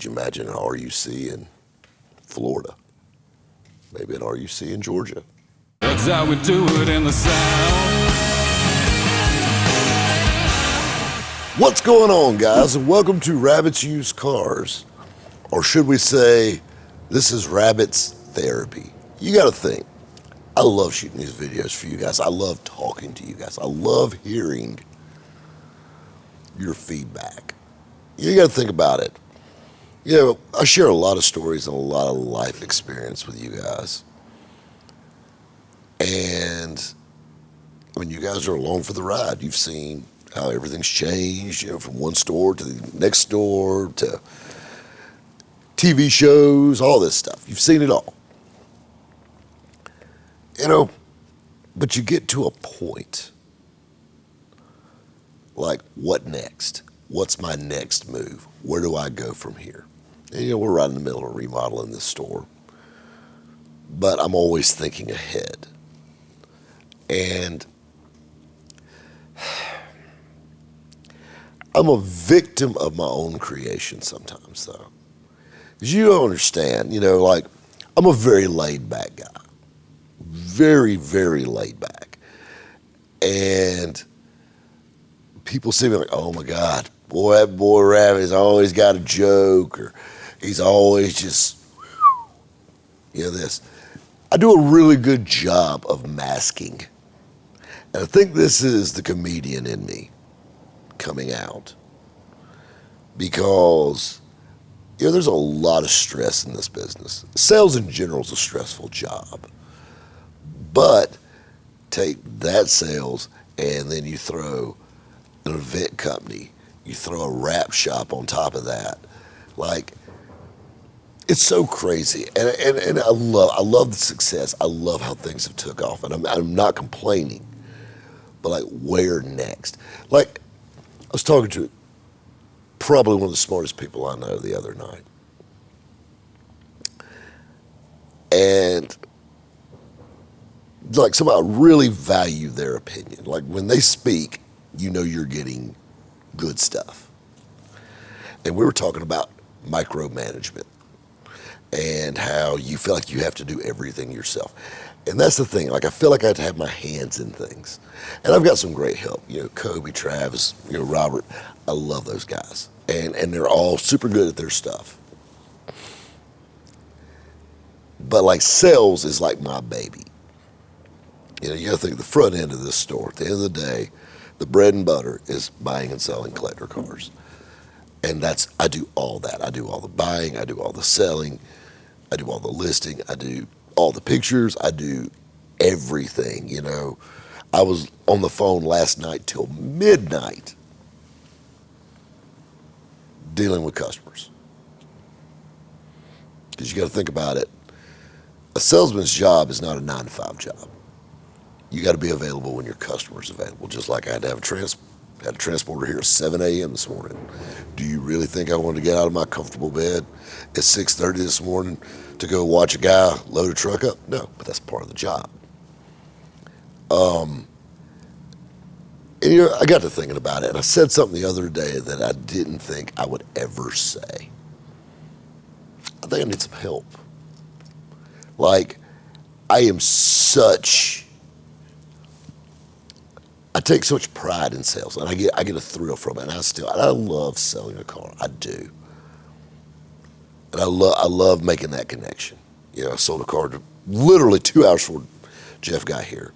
Could you imagine an RUC in Florida? Maybe an RUC in Georgia. That's how we do it in the South. What's going on, guys, and welcome to Rabbit's Used Cars. Or should we say, this is Rabbit's Therapy. You gotta think, I love shooting these videos for you guys. I love talking to you guys. I love hearing your feedback. You gotta think about it. You know, I share a lot of stories and a lot of life experience with you guys. And, I mean, you guys are along for the ride. You've seen how everything's changed, you know, from one store to the next store to TV shows, all this stuff. You've seen it all. You know, but you get to a point like, what next? What's my next move? Where do I go from here? And, you know, we're right in the middle of remodeling this store, but I'm always thinking ahead. And I'm a victim of my own creation sometimes, though. Because you don't understand, you know, like, I'm a very laid-back guy. Very, very laid-back. And people see me like, oh, my God, boy, that boy Rabbit has always got a joke, or he's always just, you know, this. I do a really good job of masking. And I think this is the comedian in me coming out, because, you know, there's a lot of stress in this business. Sales in general is a stressful job, but take that sales and then you throw an event company, you throw a wrap shop on top of that. Like, it's so crazy, and I love the success. I love how things have took off, and I'm not complaining, but like, where next? Like, I was talking to probably one of the smartest people I know the other night. And like, somebody, I really value their opinion. Like, when they speak, you know you're getting good stuff. And we were talking about micromanagement and how you feel like you have to do everything yourself. And that's the thing, like, I feel like I have to have my hands in things. And I've got some great help, you know, Kobe, Travis, you know, Robert. I love those guys. And they're all super good at their stuff. But like, sales is like my baby. You know, you gotta think the front end of this store. At the end of the day, the bread and butter is buying and selling collector cars. And I do all that. I do all the buying, I do all the selling, I do all the listing, I do all the pictures, I do everything, you know. I was on the phone last night till midnight dealing with customers. Because you got to think about it. A salesman's job is not a 9-to-5 job. You got to be available when your customer's available. Just like I had to have a transporter here at 7 a.m. this morning. Do you really think I wanted to get out of my comfortable bed at 6:30 this morning to go watch a guy load a truck up? No, but that's part of the job. And, you know, I got to thinking about it, and I said something the other day that I didn't think I would ever say. I think I need some help. Like, I take so much pride in sales, and I get a thrill from it, and I love selling a car. I do. And I love making that connection. You know, I sold a car literally 2 hours before Jeff got here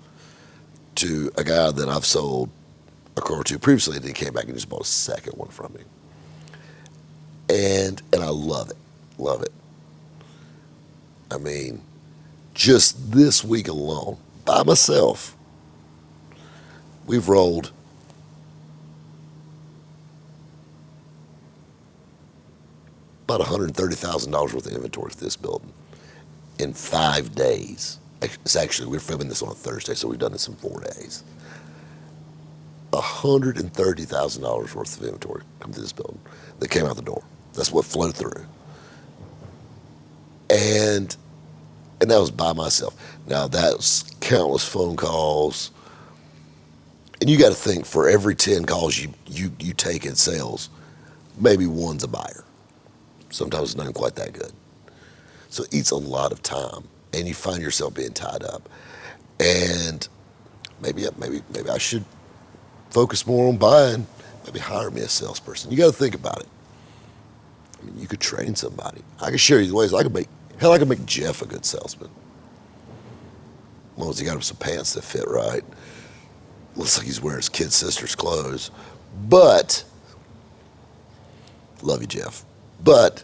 to a guy that I've sold a car to previously, and he came back and just bought a second one from me. And I love it. I mean, just this week alone, by myself, we've rolled about $130,000 worth of inventory to this building in 5 days. We're filming this on a Thursday, so we've done this in 4 days. $130,000 worth of inventory come to this building that came out the door. That's what flowed through. And that was by myself. Now, that's countless phone calls. And you got to think, for every 10 calls you take in sales, maybe one's a buyer. Sometimes it's not quite that good. So it eats a lot of time, and you find yourself being tied up. And maybe I should focus more on buying. Maybe hire me a salesperson. You got to think about it. I mean, you could train somebody. I could share you the ways. I could make Jeff a good salesman. As long as he got him some pants that fit right. Looks like he's wearing his kid sister's clothes. But, love you, Jeff. But,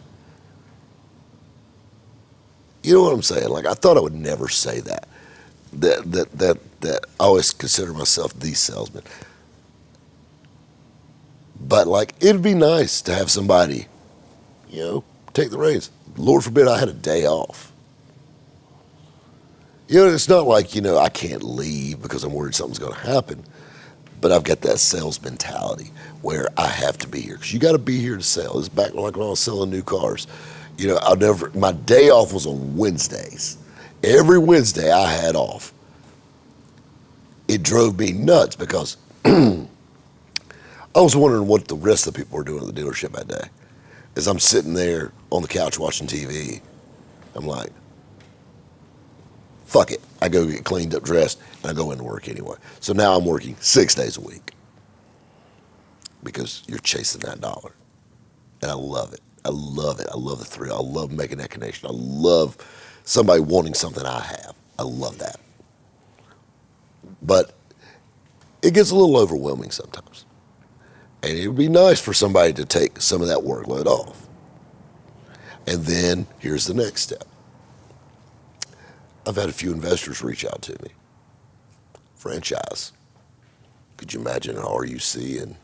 you know what I'm saying? Like, I thought I would never say that. That I always consider myself the salesman. But, like, it'd be nice to have somebody, take the reins. Lord forbid I had a day off. It's not like, I can't leave because I'm worried something's going to happen. But I've got that sales mentality where I have to be here. Because you got to be here to sell. It's back like when I was selling new cars. My day off was on Wednesdays. Every Wednesday I had off. It drove me nuts because I was wondering what the rest of the people were doing at the dealership that day. As I'm sitting there on the couch watching TV, I'm like, fuck it. I go get cleaned up, dressed, and I go into work anyway. So now I'm working 6 days a week because you're chasing that dollar. And I love it. I love it. I love the thrill. I love making that connection. I love somebody wanting something I have. I love that. But it gets a little overwhelming sometimes. And it would be nice for somebody to take some of that workload off. And then here's the next step. I've had a few investors reach out to me. Franchise. Could you imagine an RUC in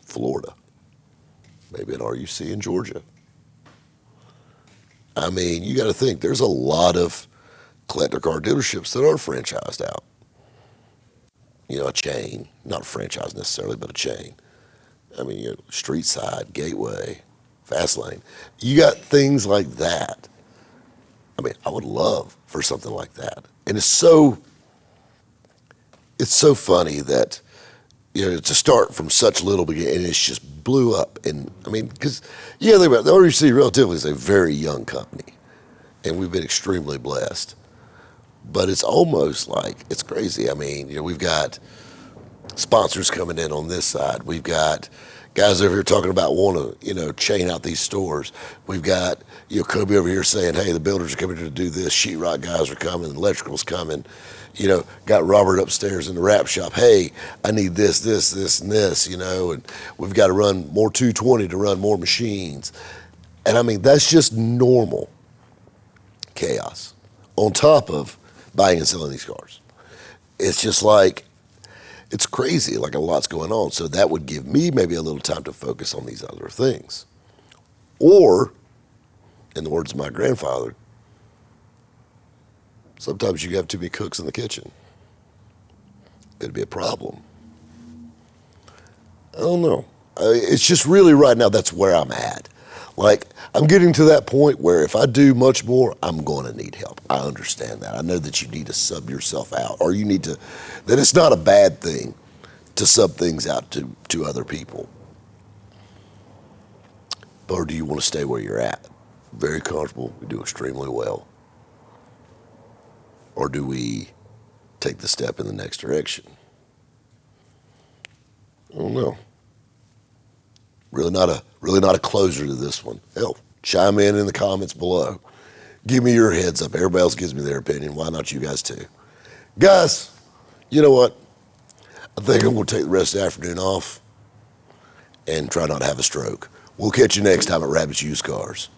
Florida? Maybe an RUC in Georgia. I mean, you got to think, there's a lot of collector car dealerships that are franchised out. A chain, not a franchise necessarily, but a chain. I mean, Street Side, Gateway, Fast Lane. You got things like that. I mean, I would love for something like that. And it's so funny that, to start from such little beginning, and it's just blew up. And I mean, because, think about it, the RUC relatively is a very young company, and we've been extremely blessed. But it's almost like, it's crazy. I mean, we've got sponsors coming in on this side. We've got guys over here talking about want to, chain out these stores. We've got, Kobe over here saying, hey, the builders are coming to do this. Sheetrock guys are coming. Electrical's coming. Got Robert upstairs in the wrap shop. Hey, I need this, and this, and we've got to run more 220 to run more machines. And I mean, that's just normal chaos on top of buying and selling these cars. It's just like, it's crazy, like a lot's going on. So that would give me maybe a little time to focus on these other things. Or, in the words of my grandfather, sometimes you have too many cooks in the kitchen. It'd be a problem. I don't know. It's just really right now, that's where I'm at. Like, I'm getting to that point where if I do much more, I'm going to need help. I understand that. I know that you need to sub yourself out, or you need to, that it's not a bad thing to sub things out to other people. Or do you want to stay where you're at? Very comfortable, we do extremely well. Or do we take the step in the next direction? I don't know. Really not a closer to this one. Hell, chime in the comments below. Give me your heads up. Everybody else gives me their opinion. Why not you guys too? Guys, you know what? I think I'm going to take the rest of the afternoon off and try not to have a stroke. We'll catch you next time at Rabbit's Used Cars.